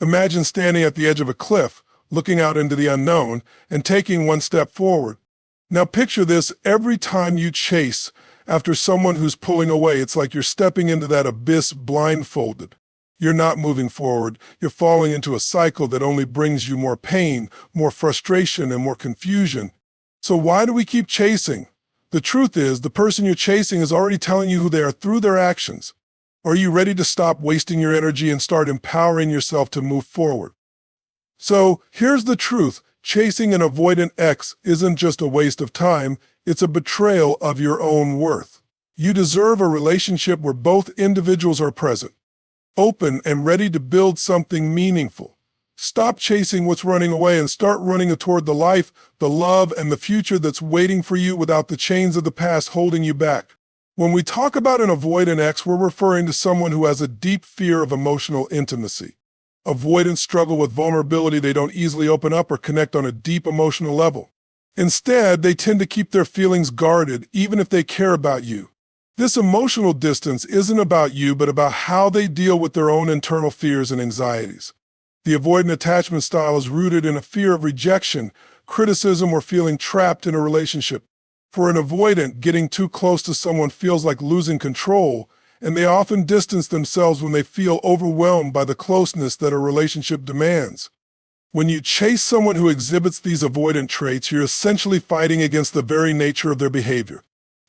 Imagine standing at the edge of a cliff, looking out into the unknown, and taking one step forward. Now picture this: every time you chase after someone who's pulling away, it's like you're stepping into that abyss blindfolded. You're not moving forward. You're falling into a cycle that only brings you more pain, more frustration, and more confusion. So why do we keep chasing? The truth is, the person you're chasing is already telling you who they are through their actions. Are you ready to stop wasting your energy and start empowering yourself to move forward? So here's the truth. Chasing an avoidant ex isn't just a waste of time, it's a betrayal of your own worth. You deserve a relationship where both individuals are present, open, and ready to build something meaningful. Stop chasing what's running away and start running toward the life, the love, and the future that's waiting for you without the chains of the past holding you back. When we talk about an avoidant ex, we're referring to someone who has a deep fear of emotional intimacy. Avoidants struggle with vulnerability. They don't easily open up or connect on a deep emotional level. Instead, they tend to keep their feelings guarded, even if they care about you. This emotional distance isn't about you, but about how they deal with their own internal fears and anxieties. The avoidant attachment style is rooted in a fear of rejection, criticism, or feeling trapped in a relationship. For an avoidant, getting too close to someone feels like losing control, and they often distance themselves when they feel overwhelmed by the closeness that a relationship demands. When you chase someone who exhibits these avoidant traits, you're essentially fighting against the very nature of their behavior.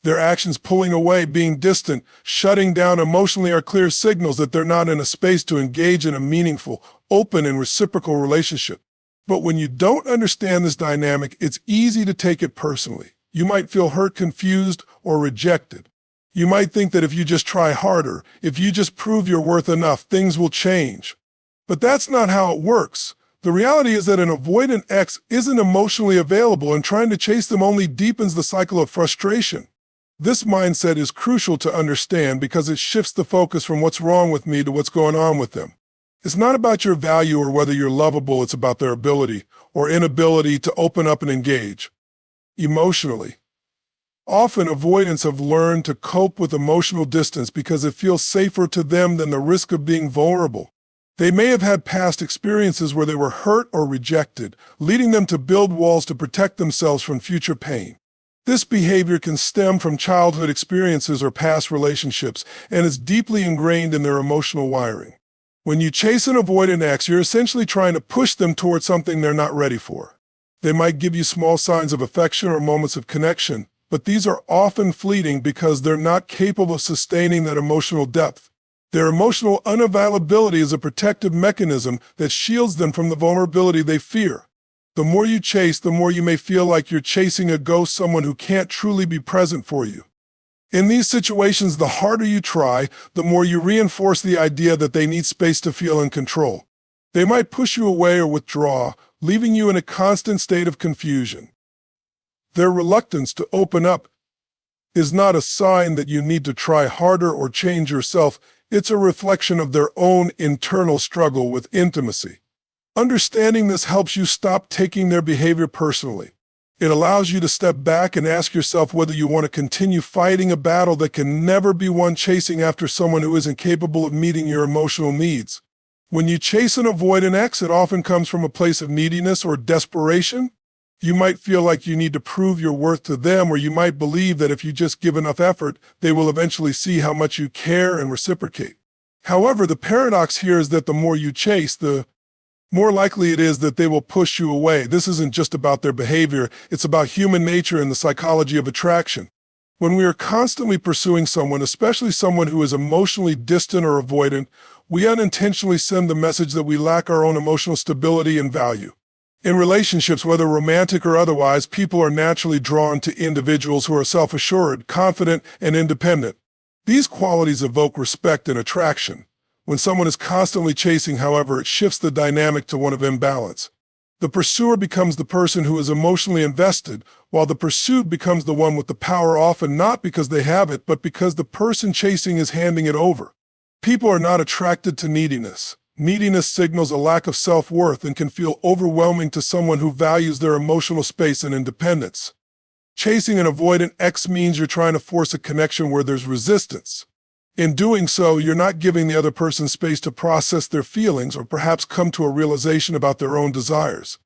Their actions, pulling away, being distant, shutting down emotionally, are clear signals that they're not in a space to engage in a meaningful, open, and reciprocal relationship. But when you don't understand this dynamic, it's easy to take it personally. You might feel hurt, confused, or rejected. You might think that if you just try harder, if you just prove you're worth enough, things will change. But that's not how it works. The reality is that an avoidant ex isn't emotionally available, and trying to chase them only deepens the cycle of frustration. This mindset is crucial to understand because it shifts the focus from what's wrong with me to what's going on with them. It's not about your value or whether you're lovable, it's about their ability or inability to open up and engage emotionally. Often, avoidants have learned to cope with emotional distance because it feels safer to them than the risk of being vulnerable. They may have had past experiences where they were hurt or rejected, leading them to build walls to protect themselves from future pain. This behavior can stem from childhood experiences or past relationships, and is deeply ingrained in their emotional wiring. When you chase an avoidant ex, you're essentially trying to push them towards something they're not ready for. They might give you small signs of affection or moments of connection, but these are often fleeting because they're not capable of sustaining that emotional depth. Their emotional unavailability is a protective mechanism that shields them from the vulnerability they fear. The more you chase, the more you may feel like you're chasing a ghost, someone who can't truly be present for you. In these situations, the harder you try, the more you reinforce the idea that they need space to feel in control. They might push you away or withdraw, leaving you in a constant state of confusion. Their reluctance to open up is not a sign that you need to try harder or change yourself. It's a reflection of their own internal struggle with intimacy. Understanding this helps you stop taking their behavior personally. It allows you to step back and ask yourself whether you want to continue fighting a battle that can never be won, chasing after someone who isn't capable of meeting your emotional needs. When you chase an avoidant ex, it often comes from a place of neediness or desperation. You might feel like you need to prove your worth to them, or you might believe that if you just give enough effort, they will eventually see how much you care and reciprocate. However, the paradox here is that the more you chase, the more likely it is that they will push you away. This isn't just about their behavior, it's about human nature and the psychology of attraction. When we are constantly pursuing someone, especially someone who is emotionally distant or avoidant, we unintentionally send the message that we lack our own emotional stability and value. In relationships, whether romantic or otherwise, people are naturally drawn to individuals who are self-assured, confident, and independent. These qualities evoke respect and attraction. When someone is constantly chasing, however, it shifts the dynamic to one of imbalance. The pursuer becomes the person who is emotionally invested, while the pursued becomes the one with the power, often not because they have it, but because the person chasing is handing it over. People are not attracted to neediness. Neediness signals a lack of self-worth and can feel overwhelming to someone who values their emotional space and independence. Chasing an avoidant ex means you're trying to force a connection where there's resistance. In doing so, you're not giving the other person space to process their feelings or perhaps come to a realization about their own desires.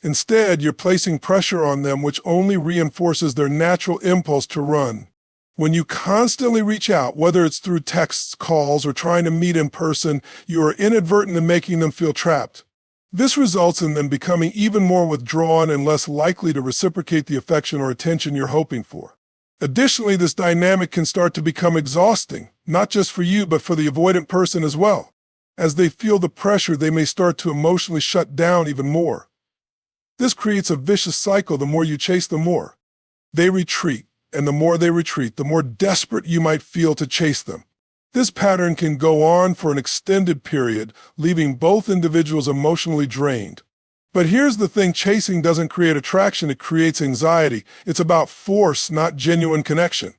Instead, you're placing pressure on them, which only reinforces their natural impulse to run. When you constantly reach out, whether it's through texts, calls, or trying to meet in person, you are inadvertently making them feel trapped. This results in them becoming even more withdrawn and less likely to reciprocate the affection or attention you're hoping for. Additionally, this dynamic can start to become exhausting, not just for you, but for the avoidant person as well. As they feel the pressure, they may start to emotionally shut down even more. This creates a vicious cycle. The more you chase, the more they retreat, and the more they retreat, the more desperate you might feel to chase them. This pattern can go on for an extended period, leaving both individuals emotionally drained. But here's the thing, chasing doesn't create attraction, it creates anxiety. It's about force, not genuine connection.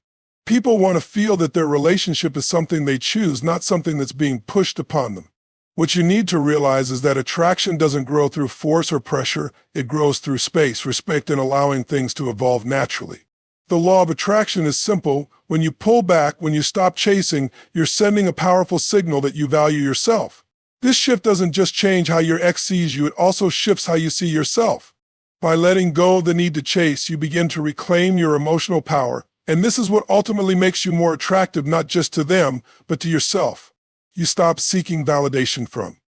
People want to feel that their relationship is something they choose, not something that's being pushed upon them. What you need to realize is that attraction doesn't grow through force or pressure, it grows through space, respect, and allowing things to evolve naturally. The law of attraction is simple. When you pull back, when you stop chasing, you're sending a powerful signal that you value yourself. This shift doesn't just change how your ex sees you, it also shifts how you see yourself. By letting go of the need to chase, you begin to reclaim your emotional power, and this is what ultimately makes you more attractive, not just to them, but to yourself. You stop seeking validation from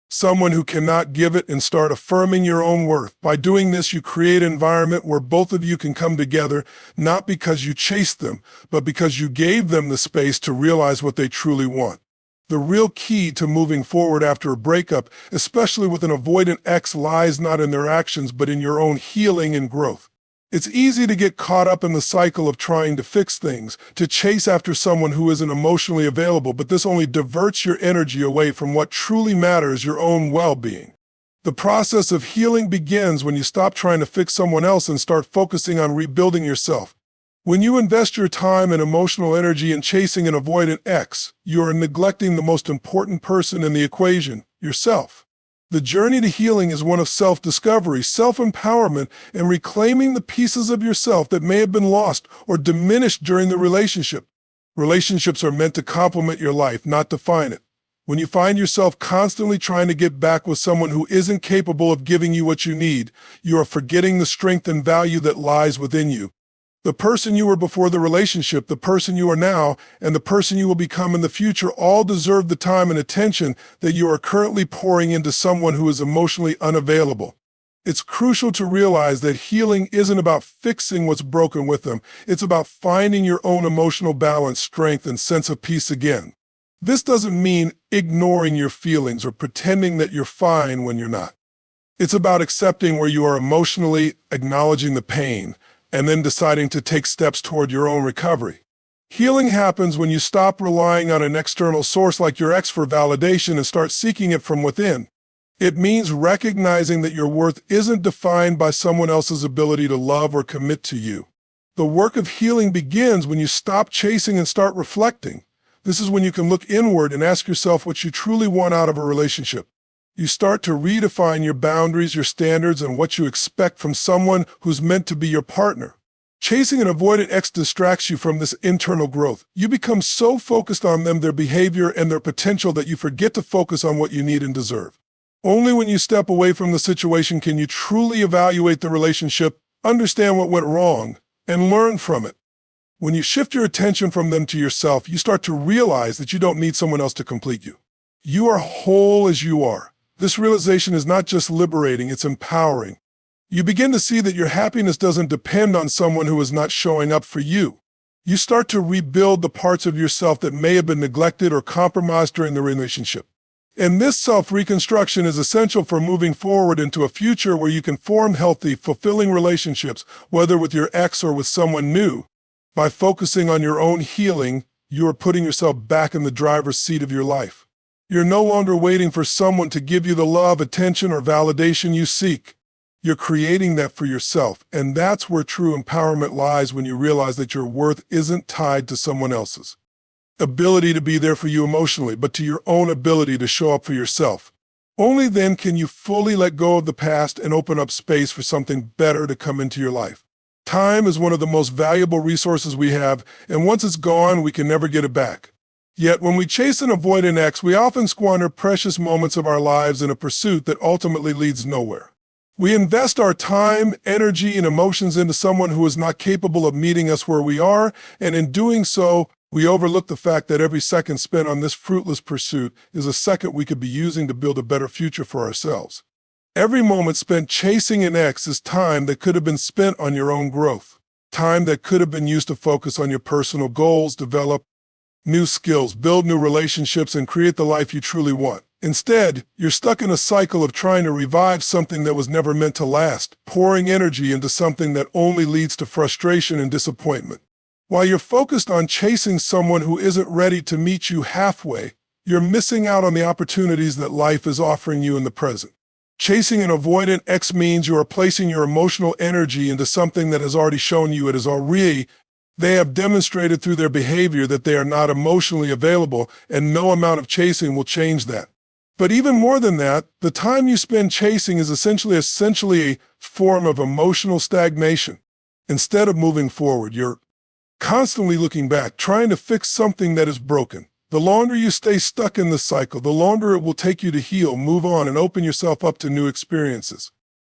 someone who cannot give it and start affirming your own worth. By doing this, you create an environment where both of you can come together, not because you chased them, but because you gave them the space to realize what they truly want. The real key to moving forward after a breakup, especially with an avoidant ex, lies not in their actions, but in your own healing and growth. It's easy to get caught up in the cycle of trying to fix things, to chase after someone who isn't emotionally available, but this only diverts your energy away from what truly matters, your own well-being. The process of healing begins when you stop trying to fix someone else and start focusing on rebuilding yourself. When you invest your time and emotional energy in chasing an avoidant ex, you are neglecting the most important person in the equation, yourself. The journey to healing is one of self-discovery, self-empowerment, and reclaiming the pieces of yourself that may have been lost or diminished during the relationship. Relationships are meant to complement your life, not define it. When you find yourself constantly trying to get back with someone who isn't capable of giving you what you need, you are forgetting the strength and value that lies within you. The person you were before the relationship, the person you are now, and the person you will become in the future all deserve the time and attention that you are currently pouring into someone who is emotionally unavailable. It's crucial to realize that healing isn't about fixing what's broken with them. It's about finding your own emotional balance, strength, and sense of peace again. This doesn't mean ignoring your feelings or pretending that you're fine when you're not. It's about accepting where you are emotionally, acknowledging the pain, and then deciding to take steps toward your own recovery. Healing happens when you stop relying on an external source like your ex for validation and start seeking it from within. It means recognizing that your worth isn't defined by someone else's ability to love or commit to you. The work of healing begins when you stop chasing and start reflecting. This is when you can look inward and ask yourself what you truly want out of a relationship. You start to redefine your boundaries, your standards, and what you expect from someone who's meant to be your partner. Chasing an avoidant ex distracts you from this internal growth. You become so focused on them, their behavior, and their potential that you forget to focus on what you need and deserve. Only when you step away from the situation can you truly evaluate the relationship, understand what went wrong, and learn from it. When you shift your attention from them to yourself, you start to realize that you don't need someone else to complete you. You are whole as you are. This realization is not just liberating, it's empowering. You begin to see that your happiness doesn't depend on someone who is not showing up for you. You start to rebuild the parts of yourself that may have been neglected or compromised during the relationship. And this self-reconstruction is essential for moving forward into a future where you can form healthy, fulfilling relationships, whether with your ex or with someone new. By focusing on your own healing, you are putting yourself back in the driver's seat of your life. You're no longer waiting for someone to give you the love, attention, or validation you seek. You're creating that for yourself, and that's where true empowerment lies, when you realize that your worth isn't tied to someone else's ability to be there for you emotionally, but to your own ability to show up for yourself. Only then can you fully let go of the past and open up space for something better to come into your life. Time is one of the most valuable resources we have, and once it's gone, we can never get it back. Yet when we chase an avoidant ex, we often squander precious moments of our lives in a pursuit that ultimately leads nowhere. We invest our time, energy, and emotions into someone who is not capable of meeting us where we are, and in doing so, we overlook the fact that every second spent on this fruitless pursuit is a second we could be using to build a better future for ourselves. Every moment spent chasing an ex is time that could have been spent on your own growth, time that could have been used to focus on your personal goals, develop new skills, build new relationships, and create the life you truly want. Instead, you're stuck in a cycle of trying to revive something that was never meant to last, pouring energy into something that only leads to frustration and disappointment. While you're focused on chasing someone who isn't ready to meet you halfway, you're missing out on the opportunities that life is offering you in the present. Chasing an avoidant ex means you are placing your emotional energy into something that has already shown you it is already. They have demonstrated through their behavior that they are not emotionally available, and no amount of chasing will change that. But even more than that, the time you spend chasing is essentially a form of emotional stagnation. Instead of moving forward, you're constantly looking back, trying to fix something that is broken. The longer you stay stuck in the cycle, the longer it will take you to heal, move on, and open yourself up to new experiences.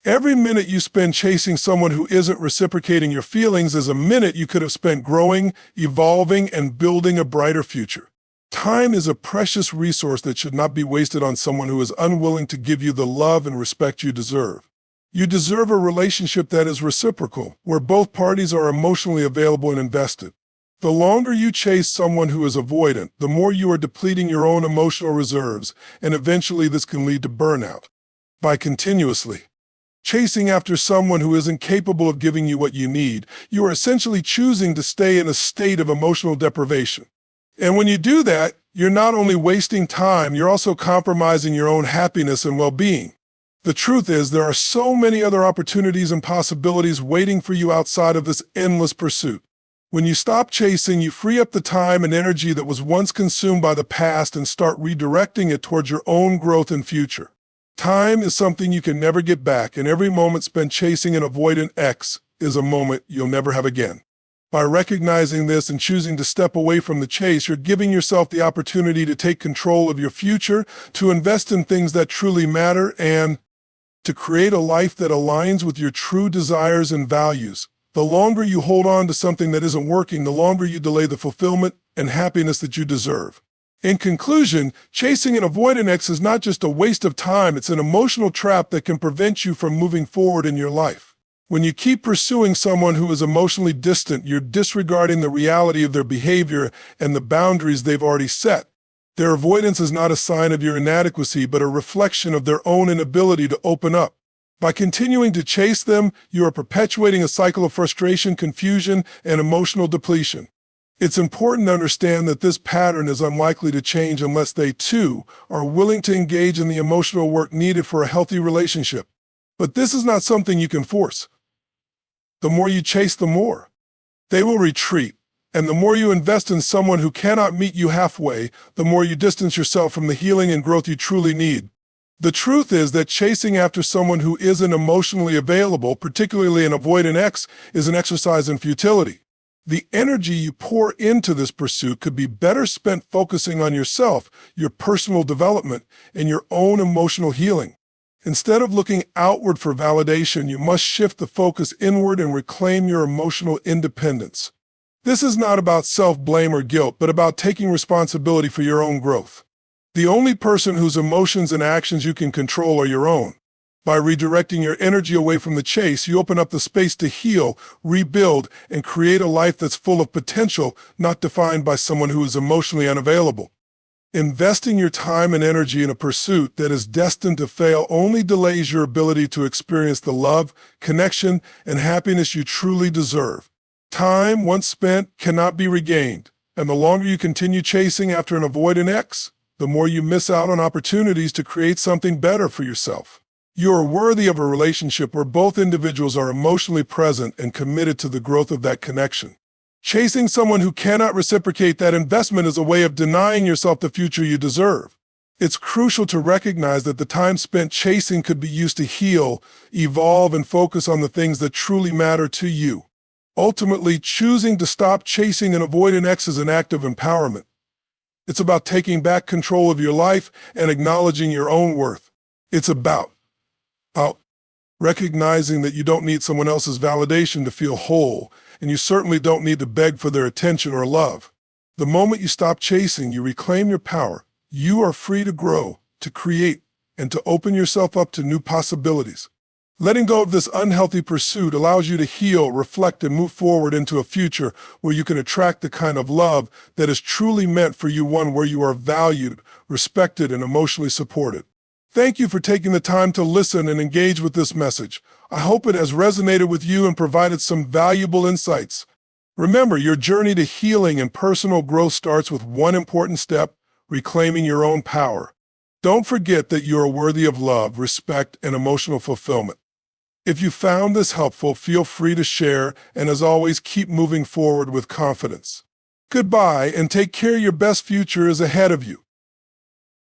Every minute you spend chasing someone who isn't reciprocating your feelings is a minute you could have spent growing, evolving, and building a brighter future. Time is a precious resource that should not be wasted on someone who is unwilling to give you the love and respect you deserve. You deserve a relationship that is reciprocal, where both parties are emotionally available and invested. The longer you chase someone who is avoidant, the more you are depleting your own emotional reserves, and eventually this can lead to burnout. By continuously chasing after someone who isn't capable of giving you what you need, you are essentially choosing to stay in a state of emotional deprivation. And when you do that, you're not only wasting time, you're also compromising your own happiness and well-being. The truth is, there are so many other opportunities and possibilities waiting for you outside of this endless pursuit. When you stop chasing, you free up the time and energy that was once consumed by the past and start redirecting it towards your own growth and future. Time is something you can never get back, and every moment spent chasing an avoidant ex is a moment you'll never have again. By recognizing this and choosing to step away from the chase, you're giving yourself the opportunity to take control of your future, to invest in things that truly matter, and to create a life that aligns with your true desires and values. The longer you hold on to something that isn't working, the longer you delay the fulfillment and happiness that you deserve. In conclusion, chasing an avoidant ex is not just a waste of time, it's an emotional trap that can prevent you from moving forward in your life. When you keep pursuing someone who is emotionally distant, you're disregarding the reality of their behavior and the boundaries they've already set. Their avoidance is not a sign of your inadequacy, but a reflection of their own inability to open up. By continuing to chase them, you are perpetuating a cycle of frustration, confusion, and emotional depletion. It's important to understand that this pattern is unlikely to change unless they, too, are willing to engage in the emotional work needed for a healthy relationship. But this is not something you can force. The more you chase, the more they will retreat. And the more you invest in someone who cannot meet you halfway, the more you distance yourself from the healing and growth you truly need. The truth is that chasing after someone who isn't emotionally available, particularly an avoidant ex, is an exercise in futility. The energy you pour into this pursuit could be better spent focusing on yourself, your personal development, and your own emotional healing. Instead of looking outward for validation, you must shift the focus inward and reclaim your emotional independence. This is not about self-blame or guilt, but about taking responsibility for your own growth. The only person whose emotions and actions you can control are your own. By redirecting your energy away from the chase, you open up the space to heal, rebuild, and create a life that's full of potential, not defined by someone who is emotionally unavailable. Investing your time and energy in a pursuit that is destined to fail only delays your ability to experience the love, connection, and happiness you truly deserve. Time, once spent, cannot be regained, and the longer you continue chasing after an avoidant ex, the more you miss out on opportunities to create something better for yourself. You are worthy of a relationship where both individuals are emotionally present and committed to the growth of that connection. Chasing someone who cannot reciprocate that investment is a way of denying yourself the future you deserve. It's crucial to recognize that the time spent chasing could be used to heal, evolve, and focus on the things that truly matter to you. Ultimately, choosing to stop chasing and avoid an ex is an act of empowerment. It's about taking back control of your life and acknowledging your own worth. It's about recognizing that you don't need someone else's validation to feel whole, and you certainly don't need to beg for their attention or love. The moment you stop chasing, you reclaim your power. You are free to grow, to create, and to open yourself up to new possibilities. Letting go of this unhealthy pursuit allows you to heal, reflect, and move forward into a future where you can attract the kind of love that is truly meant for you, one where you are valued, respected, and emotionally supported. Thank you for taking the time to listen and engage with this message. I hope it has resonated with you and provided some valuable insights. Remember, your journey to healing and personal growth starts with one important step: reclaiming your own power. Don't forget that you are worthy of love, respect, and emotional fulfillment. If you found this helpful, feel free to share, and as always, keep moving forward with confidence. Goodbye, and take care. Your best future is ahead of you.